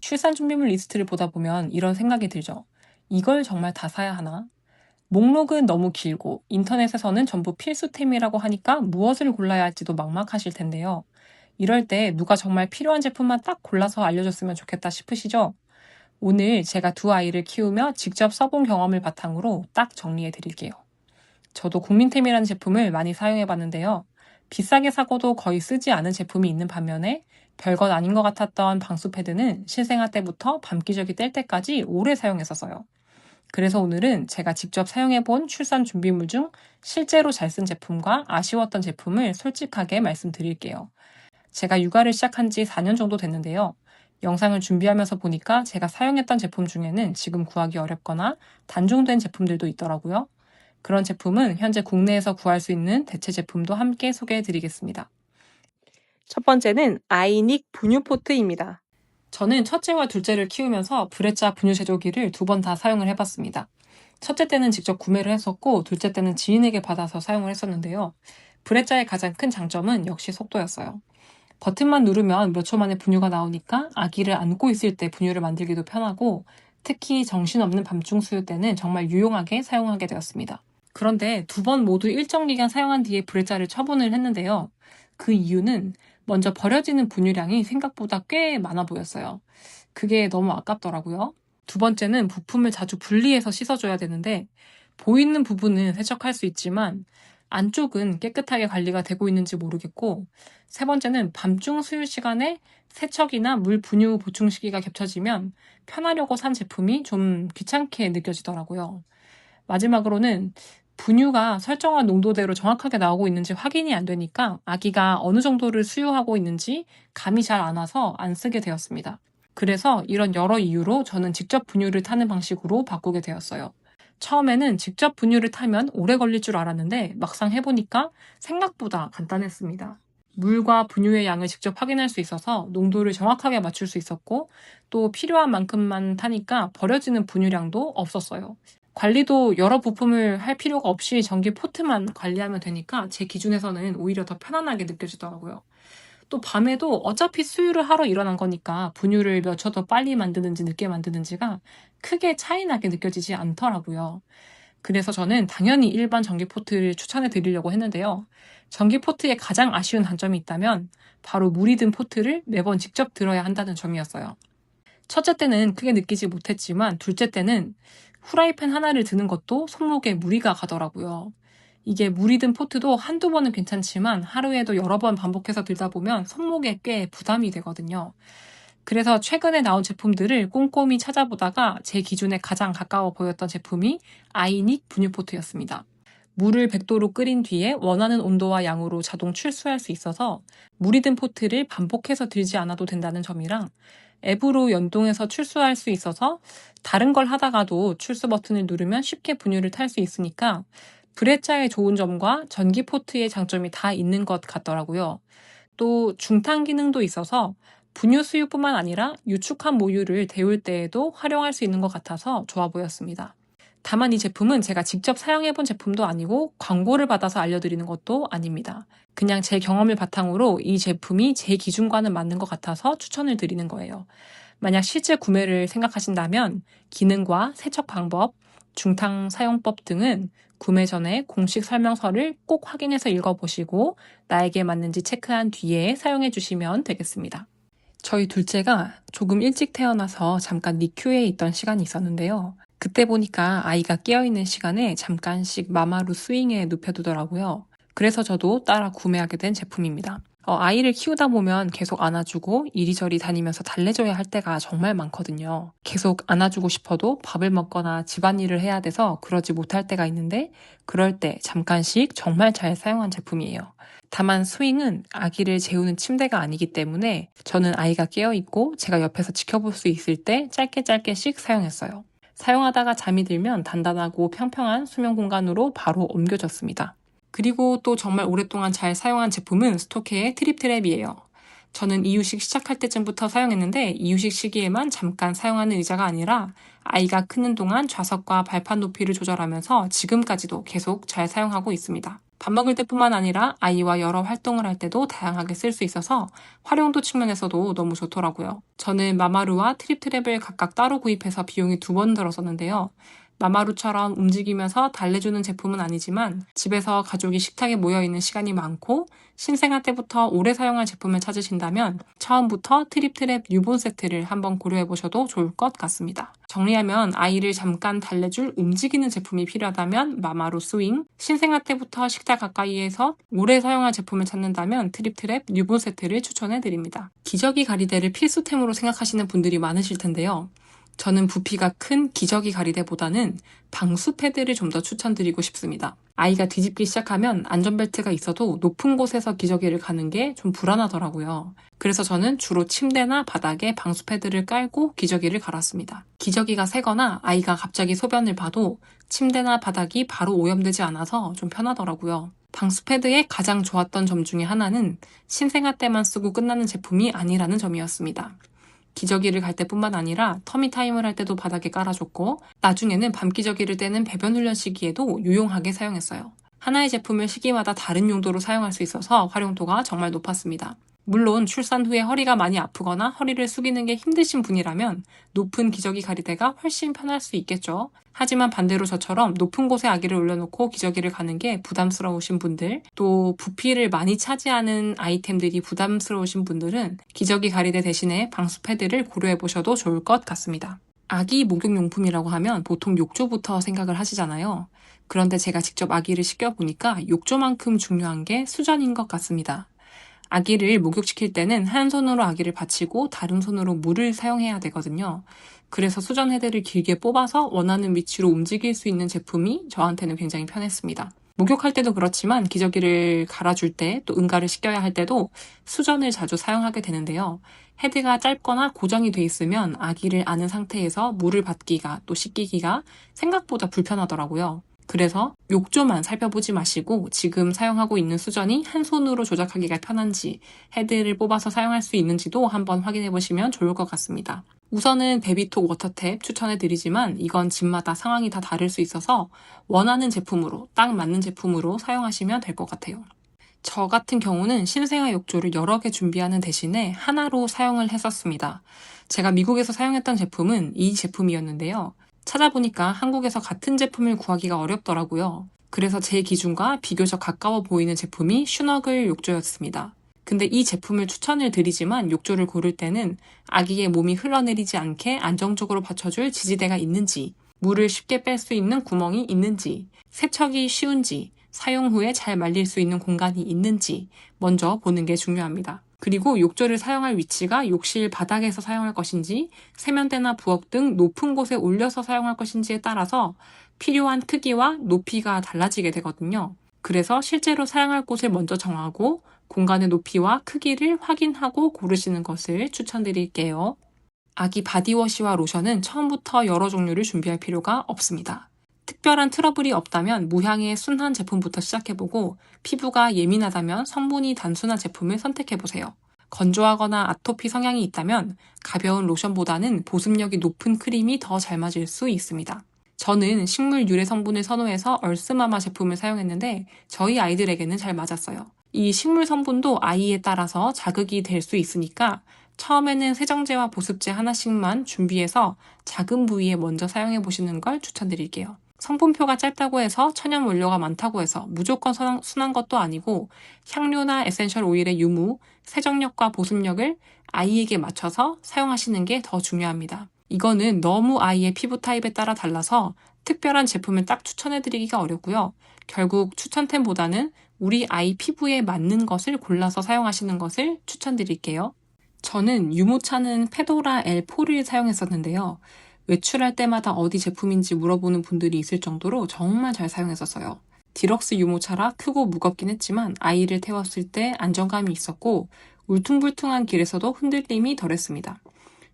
출산 준비물 리스트를 보다 보면 이런 생각이 들죠. 이걸 정말 다 사야 하나? 목록은 너무 길고 인터넷에서는 전부 필수템이라고 하니까 무엇을 골라야 할지도 막막하실 텐데요. 이럴 때 누가 정말 필요한 제품만 딱 골라서 알려줬으면 좋겠다 싶으시죠? 오늘 제가 두 아이를 키우며 직접 써본 경험을 바탕으로 딱 정리해 드릴게요. 저도 국민템이라는 제품을 많이 사용해 봤는데요. 비싸게 사고도 거의 쓰지 않은 제품이 있는 반면에 별것 아닌 것 같았던 방수 패드는 실생아 때부터 밤기저귀 뗄 때까지 오래 사용했었어요. 그래서 오늘은 제가 직접 사용해본 출산 준비물 중 실제로 잘 쓴 제품과 아쉬웠던 제품을 솔직하게 말씀드릴게요. 제가 육아를 시작한 지 4년 정도 됐는데요. 영상을 준비하면서 보니까 제가 사용했던 제품 중에는 지금 구하기 어렵거나 단종된 제품들도 있더라고요. 그런 제품은 현재 국내에서 구할 수 있는 대체 제품도 함께 소개해드리겠습니다. 첫 번째는 아이닉 분유포트입니다. 저는 첫째와 둘째를 키우면서 브레짜 분유 제조기를 2번 다 사용을 해봤습니다. 첫째 때는 직접 구매를 했었고 둘째 때는 지인에게 받아서 사용을 했었는데요. 브레짜의 가장 큰 장점은 역시 속도였어요. 버튼만 누르면 몇 초 만에 분유가 나오니까 아기를 안고 있을 때 분유를 만들기도 편하고 특히 정신없는 밤중 수유 때는 정말 유용하게 사용하게 되었습니다. 그런데 2번 모두 일정 기간 사용한 뒤에 브레짜를 처분을 했는데요. 그 이유는 먼저 버려지는 분유량이 생각보다 꽤 많아 보였어요. 그게 너무 아깝더라고요. 두 번째는 부품을 자주 분리해서 씻어줘야 되는데 보이는 부분은 세척할 수 있지만 안쪽은 깨끗하게 관리가 되고 있는지 모르겠고 세 번째는 밤중 수유 시간에 세척이나 물 분유 보충 시기가 겹쳐지면 편하려고 산 제품이 좀 귀찮게 느껴지더라고요. 마지막으로는 분유가 설정한 농도대로 정확하게 나오고 있는지 확인이 안 되니까 아기가 어느 정도를 수유하고 있는지 감이 잘 안 와서 안 쓰게 되었습니다. 그래서 이런 여러 이유로 저는 직접 분유를 타는 방식으로 바꾸게 되었어요. 처음에는 직접 분유를 타면 오래 걸릴 줄 알았는데 막상 해보니까 생각보다 간단했습니다. 물과 분유의 양을 직접 확인할 수 있어서 농도를 정확하게 맞출 수 있었고 또 필요한 만큼만 타니까 버려지는 분유량도 없었어요. 관리도 여러 부품을 할 필요가 없이 전기 포트만 관리하면 되니까 제 기준에서는 오히려 더 편안하게 느껴지더라고요. 또 밤에도 어차피 수유를 하러 일어난 거니까 분유를 몇 초 더 빨리 만드는지 늦게 만드는지가 크게 차이 나게 느껴지지 않더라고요. 그래서 저는 당연히 일반 전기 포트를 추천해 드리려고 했는데요. 전기 포트의 가장 아쉬운 단점이 있다면 바로 물이 든 포트를 매번 직접 들어야 한다는 점이었어요. 첫째 때는 크게 느끼지 못했지만 둘째 때는 후라이팬 하나를 드는 것도 손목에 무리가 가더라고요. 이게 물이 든 포트도 한두 번은 괜찮지만 하루에도 여러 번 반복해서 들다 보면 손목에 꽤 부담이 되거든요. 그래서 최근에 나온 제품들을 꼼꼼히 찾아보다가 제 기준에 가장 가까워 보였던 제품이 아이닉 분유포트였습니다. 물을 100도로 끓인 뒤에 원하는 온도와 양으로 자동 출수할 수 있어서 물이 든 포트를 반복해서 들지 않아도 된다는 점이랑 앱으로 연동해서 출수할 수 있어서 다른 걸 하다가도 출수 버튼을 누르면 쉽게 분유를 탈 수 있으니까 브레짜의 좋은 점과 전기 포트의 장점이 다 있는 것 같더라고요. 또 중탕 기능도 있어서 분유 수유뿐만 아니라 유축한 모유를 데울 때에도 활용할 수 있는 것 같아서 좋아 보였습니다. 다만 이 제품은 제가 직접 사용해본 제품도 아니고 광고를 받아서 알려드리는 것도 아닙니다. 그냥 제 경험을 바탕으로 이 제품이 제 기준과는 맞는 것 같아서 추천을 드리는 거예요. 만약 실제 구매를 생각하신다면 기능과 세척 방법, 중탕 사용법 등은 구매 전에 공식 설명서를 꼭 확인해서 읽어보시고 나에게 맞는지 체크한 뒤에 사용해 주시면 되겠습니다. 저희 둘째가 조금 일찍 태어나서 잠깐 니큐에 있던 시간이 있었는데요. 그때 보니까 아이가 깨어있는 시간에 잠깐씩 마마루 스윙에 눕혀두더라고요. 그래서 저도 따라 구매하게 된 제품입니다. 아이를 키우다 보면 계속 안아주고 이리저리 다니면서 달래줘야 할 때가 정말 많거든요. 계속 안아주고 싶어도 밥을 먹거나 집안일을 해야 돼서 그러지 못할 때가 있는데 그럴 때 잠깐씩 정말 잘 사용한 제품이에요. 다만 스윙은 아기를 재우는 침대가 아니기 때문에 저는 아이가 깨어있고 제가 옆에서 지켜볼 수 있을 때 짧게씩 사용했어요. 사용하다가 잠이 들면 단단하고 평평한 수면 공간으로 바로 옮겨졌습니다. 그리고 또 정말 오랫동안 잘 사용한 제품은 스토케의 트립트랩이에요. 저는 이유식 시작할 때쯤부터 사용했는데 이유식 시기에만 잠깐 사용하는 의자가 아니라 아이가 크는 동안 좌석과 발판 높이를 조절하면서 지금까지도 계속 잘 사용하고 있습니다. 밥 먹을 때뿐만 아니라 아이와 여러 활동을 할 때도 다양하게 쓸 수 있어서 활용도 측면에서도 너무 좋더라고요. 저는 마마루와 트립트랩을 각각 따로 구입해서 비용이 2번 들었었는데요. 마마루처럼 움직이면서 달래주는 제품은 아니지만 집에서 가족이 식탁에 모여있는 시간이 많고 신생아 때부터 오래 사용할 제품을 찾으신다면 처음부터 트립트랩 뉴본 세트를 한번 고려해보셔도 좋을 것 같습니다. 정리하면 아이를 잠깐 달래줄 움직이는 제품이 필요하다면 마마루 스윙, 신생아 때부터 식탁 가까이에서 오래 사용할 제품을 찾는다면 트립트랩 뉴본 세트를 추천해드립니다. 기저귀 가리대를 필수템으로 생각하시는 분들이 많으실 텐데요. 저는 부피가 큰 기저귀 가리대보다는 방수 패드를 좀 더 추천드리고 싶습니다. 아이가 뒤집기 시작하면 안전벨트가 있어도 높은 곳에서 기저귀를 가는 게 좀 불안하더라고요. 그래서 저는 주로 침대나 바닥에 방수 패드를 깔고 기저귀를 갈았습니다. 기저귀가 새거나 아이가 갑자기 소변을 봐도 침대나 바닥이 바로 오염되지 않아서 좀 편하더라고요. 방수 패드의 가장 좋았던 점 중에 하나는 신생아 때만 쓰고 끝나는 제품이 아니라는 점이었습니다. 기저귀를 갈 때뿐만 아니라 터미타임을 할 때도 바닥에 깔아줬고 나중에는 밤기저귀를 떼는 배변 훈련 시기에도 유용하게 사용했어요. 하나의 제품을 시기마다 다른 용도로 사용할 수 있어서 활용도가 정말 높았습니다. 물론 출산 후에 허리가 많이 아프거나 허리를 숙이는 게 힘드신 분이라면 높은 기저귀 가리대가 훨씬 편할 수 있겠죠. 하지만 반대로 저처럼 높은 곳에 아기를 올려놓고 기저귀를 가는 게 부담스러우신 분들, 또 부피를 많이 차지하는 아이템들이 부담스러우신 분들은 기저귀 가리대 대신에 방수 패드를 고려해보셔도 좋을 것 같습니다. 아기 목욕용품이라고 하면 보통 욕조부터 생각을 하시잖아요. 그런데 제가 직접 아기를 씻겨보니까 욕조만큼 중요한 게 수전인 것 같습니다. 아기를 목욕시킬 때는 한 손으로 아기를 받치고 다른 손으로 물을 사용해야 되거든요. 그래서 수전 헤드를 길게 뽑아서 원하는 위치로 움직일 수 있는 제품이 저한테는 굉장히 편했습니다. 목욕할 때도 그렇지만 기저귀를 갈아줄 때 또 응가를 시켜야 할 때도 수전을 자주 사용하게 되는데요. 헤드가 짧거나 고정이 돼 있으면 아기를 안은 상태에서 물을 받기가 또 씻기기가 생각보다 불편하더라고요. 그래서 욕조만 살펴보지 마시고 지금 사용하고 있는 수전이 한 손으로 조작하기가 편한지 헤드를 뽑아서 사용할 수 있는지도 한번 확인해 보시면 좋을 것 같습니다. 우선은 베비톡 워터탭 추천해드리지만 이건 집마다 상황이 다 다를 수 있어서 원하는 제품으로 딱 맞는 제품으로 사용하시면 될 것 같아요. 저 같은 경우는 신생아 욕조를 여러 개 준비하는 대신에 하나로 사용을 했었습니다. 제가 미국에서 사용했던 제품은 이 제품이었는데요. 찾아보니까 한국에서 같은 제품을 구하기가 어렵더라고요. 그래서 제 기준과 비교적 가까워 보이는 제품이 슈너글 욕조였습니다. 근데 이 제품을 추천을 드리지만 욕조를 고를 때는 아기의 몸이 흘러내리지 않게 안정적으로 받쳐줄 지지대가 있는지, 물을 쉽게 뺄 수 있는 구멍이 있는지, 세척이 쉬운지, 사용 후에 잘 말릴 수 있는 공간이 있는지 먼저 보는 게 중요합니다. 그리고 욕조를 사용할 위치가 욕실 바닥에서 사용할 것인지 세면대나 부엌 등 높은 곳에 올려서 사용할 것인지에 따라서 필요한 크기와 높이가 달라지게 되거든요. 그래서 실제로 사용할 곳을 먼저 정하고 공간의 높이와 크기를 확인하고 고르시는 것을 추천드릴게요. 아기 바디워시와 로션은 처음부터 여러 종류를 준비할 필요가 없습니다. 특별한 트러블이 없다면 무향의 순한 제품부터 시작해보고 피부가 예민하다면 성분이 단순한 제품을 선택해보세요. 건조하거나 아토피 성향이 있다면 가벼운 로션보다는 보습력이 높은 크림이 더 잘 맞을 수 있습니다. 저는 식물 유래 성분을 선호해서 얼스마마 제품을 사용했는데 저희 아이들에게는 잘 맞았어요. 이 식물 성분도 아이에 따라서 자극이 될 수 있으니까 처음에는 세정제와 보습제 하나씩만 준비해서 작은 부위에 먼저 사용해보시는 걸 추천드릴게요. 성분표가 짧다고 해서 천연 원료가 많다고 해서 무조건 순한 것도 아니고 향료나 에센셜 오일의 유무, 세정력과 보습력을 아이에게 맞춰서 사용하시는 게 더 중요합니다. 이거는 너무 아이의 피부 타입에 따라 달라서 특별한 제품을 딱 추천해드리기가 어렵고요. 결국 추천템보다는 우리 아이 피부에 맞는 것을 골라서 사용하시는 것을 추천드릴게요. 저는 유모차는 페도라 L4를 사용했었는데요. 외출할 때마다 어디 제품인지 물어보는 분들이 있을 정도로 정말 잘 사용했었어요. 디럭스 유모차라 크고 무겁긴 했지만 아이를 태웠을 때 안정감이 있었고 울퉁불퉁한 길에서도 흔들림이 덜했습니다.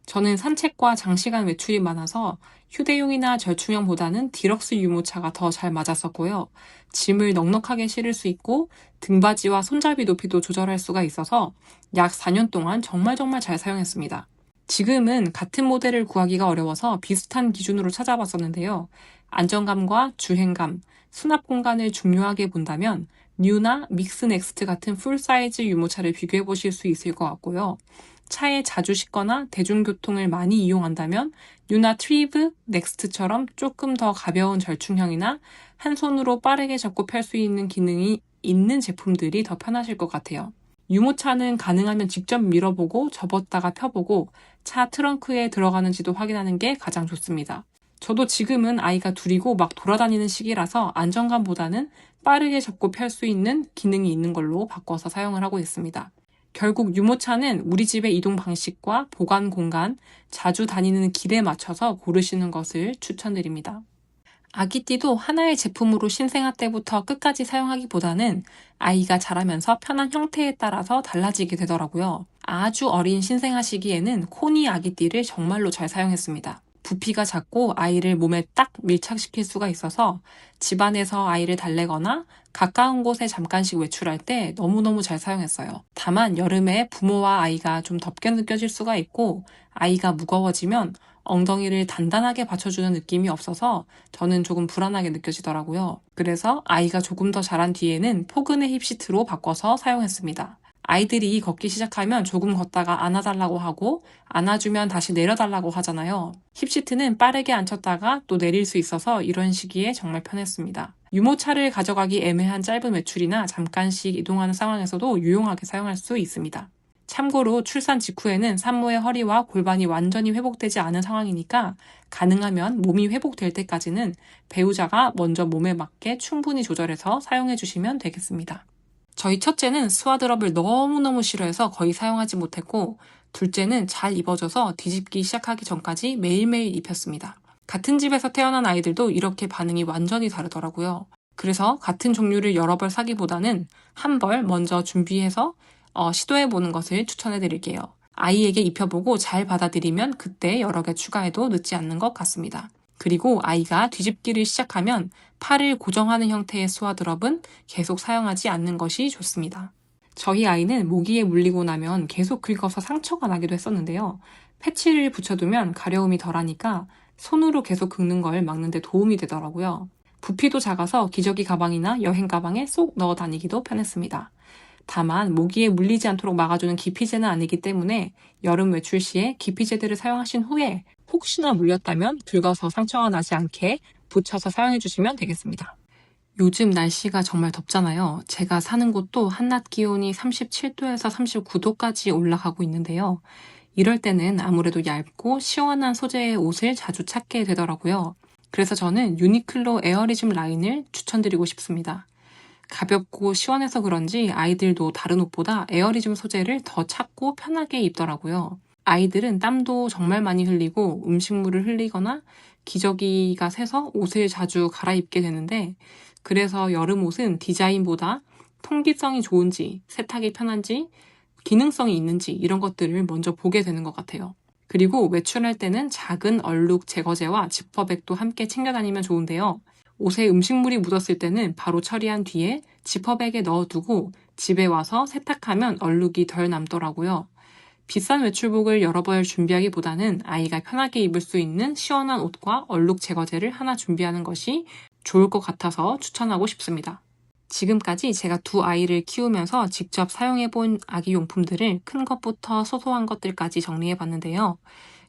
저는 산책과 장시간 외출이 많아서 휴대용이나 절충형보다는 디럭스 유모차가 더 잘 맞았었고요. 짐을 넉넉하게 실을 수 있고 등받이와 손잡이 높이도 조절할 수가 있어서 약 4년 동안 정말 잘 사용했습니다. 지금은 같은 모델을 구하기가 어려워서 비슷한 기준으로 찾아봤었는데요. 안정감과 주행감, 수납 공간을 중요하게 본다면 뉴나 믹스 넥스트 같은 풀사이즈 유모차를 비교해 보실 수 있을 것 같고요. 차에 자주 싣거나 대중교통을 많이 이용한다면 뉴나 트리브 넥스트처럼 조금 더 가벼운 절충형이나 한 손으로 빠르게 잡고 펼 수 있는 기능이 있는 제품들이 더 편하실 것 같아요. 유모차는 가능하면 직접 밀어보고 접었다가 펴보고 차 트렁크에 들어가는지도 확인하는 게 가장 좋습니다. 저도 지금은 아이가 둘이고 막 돌아다니는 시기라서 안정감보다는 빠르게 접고 펼 수 있는 기능이 있는 걸로 바꿔서 사용을 하고 있습니다. 결국 유모차는 우리 집의 이동 방식과 보관 공간, 자주 다니는 길에 맞춰서 고르시는 것을 추천드립니다. 아기띠도 하나의 제품으로 신생아 때부터 끝까지 사용하기보다는 아이가 자라면서 편한 형태에 따라서 달라지게 되더라고요. 아주 어린 신생아 시기에는 코니 아기띠를 정말로 잘 사용했습니다. 부피가 작고 아이를 몸에 딱 밀착시킬 수가 있어서 집안에서 아이를 달래거나 가까운 곳에 잠깐씩 외출할 때 너무너무 잘 사용했어요. 다만 여름에 부모와 아이가 좀 덥게 느껴질 수가 있고 아이가 무거워지면 엉덩이를 단단하게 받쳐주는 느낌이 없어서 저는 조금 불안하게 느껴지더라고요. 그래서 아이가 조금 더 자란 뒤에는 포근의 힙시트로 바꿔서 사용했습니다. 아이들이 걷기 시작하면 조금 걷다가 안아달라고 하고 안아주면 다시 내려달라고 하잖아요. 힙시트는 빠르게 앉혔다가 또 내릴 수 있어서 이런 시기에 정말 편했습니다. 유모차를 가져가기 애매한 짧은 외출이나 잠깐씩 이동하는 상황에서도 유용하게 사용할 수 있습니다. 참고로 출산 직후에는 산모의 허리와 골반이 완전히 회복되지 않은 상황이니까 가능하면 몸이 회복될 때까지는 배우자가 먼저 몸에 맞게 충분히 조절해서 사용해 주시면 되겠습니다. 저희 첫째는 스와드럽을 너무너무 싫어해서 거의 사용하지 못했고 둘째는 잘 입어져서 뒤집기 시작하기 전까지 매일매일 입혔습니다. 같은 집에서 태어난 아이들도 이렇게 반응이 완전히 다르더라고요. 그래서 같은 종류를 여러 벌 사기보다는 한 벌 먼저 준비해서 시도해보는 것을 추천해드릴게요. 아이에게 입혀보고 잘 받아들이면 그때 여러 개 추가해도 늦지 않는 것 같습니다. 그리고 아이가 뒤집기를 시작하면 팔을 고정하는 형태의 스와드럽은 계속 사용하지 않는 것이 좋습니다. 저희 아이는 모기에 물리고 나면 계속 긁어서 상처가 나기도 했었는데요. 패치를 붙여두면 가려움이 덜하니까 손으로 계속 긁는 걸 막는 데 도움이 되더라고요. 부피도 작아서 기저귀 가방이나 여행 가방에 쏙 넣어 다니기도 편했습니다. 다만 모기에 물리지 않도록 막아주는 기피제는 아니기 때문에 여름 외출 시에 기피제들을 사용하신 후에 혹시나 물렸다면 긁어서 상처가 나지 않게 붙여서 사용해 주시면 되겠습니다. 요즘 날씨가 정말 덥잖아요. 제가 사는 곳도 한낮 기온이 37도에서 39도까지 올라가고 있는데요. 이럴 때는 아무래도 얇고 시원한 소재의 옷을 자주 찾게 되더라고요. 그래서 저는 유니클로 에어리즘 라인을 추천드리고 싶습니다. 가볍고 시원해서 그런지 아이들도 다른 옷보다 에어리즘 소재를 더 찾고 편하게 입더라고요. 아이들은 땀도 정말 많이 흘리고 음식물을 흘리거나 기저귀가 새서 옷을 자주 갈아입게 되는데 그래서 여름 옷은 디자인보다 통기성이 좋은지, 세탁이 편한지, 기능성이 있는지 이런 것들을 먼저 보게 되는 것 같아요. 그리고 외출할 때는 작은 얼룩 제거제와 지퍼백도 함께 챙겨 다니면 좋은데요. 옷에 음식물이 묻었을 때는 바로 처리한 뒤에 지퍼백에 넣어두고 집에 와서 세탁하면 얼룩이 덜 남더라고요. 비싼 외출복을 여러 벌 준비하기보다는 아이가 편하게 입을 수 있는 시원한 옷과 얼룩 제거제를 하나 준비하는 것이 좋을 것 같아서 추천하고 싶습니다. 지금까지 제가 두 아이를 키우면서 직접 사용해본 아기용품들을 큰 것부터 소소한 것들까지 정리해봤는데요.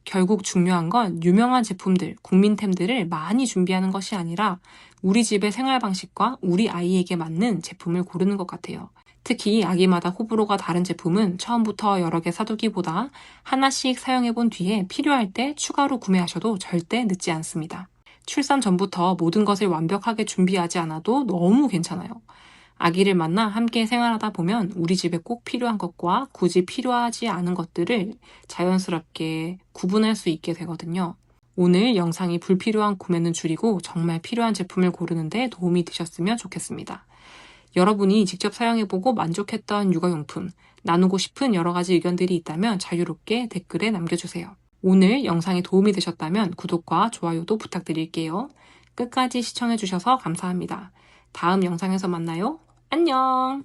결국 중요한 건 유명한 제품들, 국민템들을 많이 준비하는 것이 아니라 우리 집의 생활 방식과 우리 아이에게 맞는 제품을 고르는 것 같아요. 특히 아기마다 호불호가 다른 제품은 처음부터 여러 개 사두기보다 하나씩 사용해본 뒤에 필요할 때 추가로 구매하셔도 절대 늦지 않습니다. 출산 전부터 모든 것을 완벽하게 준비하지 않아도 너무 괜찮아요. 아기를 만나 함께 생활하다 보면 우리 집에 꼭 필요한 것과 굳이 필요하지 않은 것들을 자연스럽게 구분할 수 있게 되거든요. 오늘 영상이 불필요한 구매는 줄이고 정말 필요한 제품을 고르는 데 도움이 되셨으면 좋겠습니다. 여러분이 직접 사용해보고 만족했던 육아용품, 나누고 싶은 여러 가지 의견들이 있다면 자유롭게 댓글에 남겨주세요. 오늘 영상이 도움이 되셨다면 구독과 좋아요도 부탁드릴게요. 끝까지 시청해주셔서 감사합니다. 다음 영상에서 만나요. 안녕!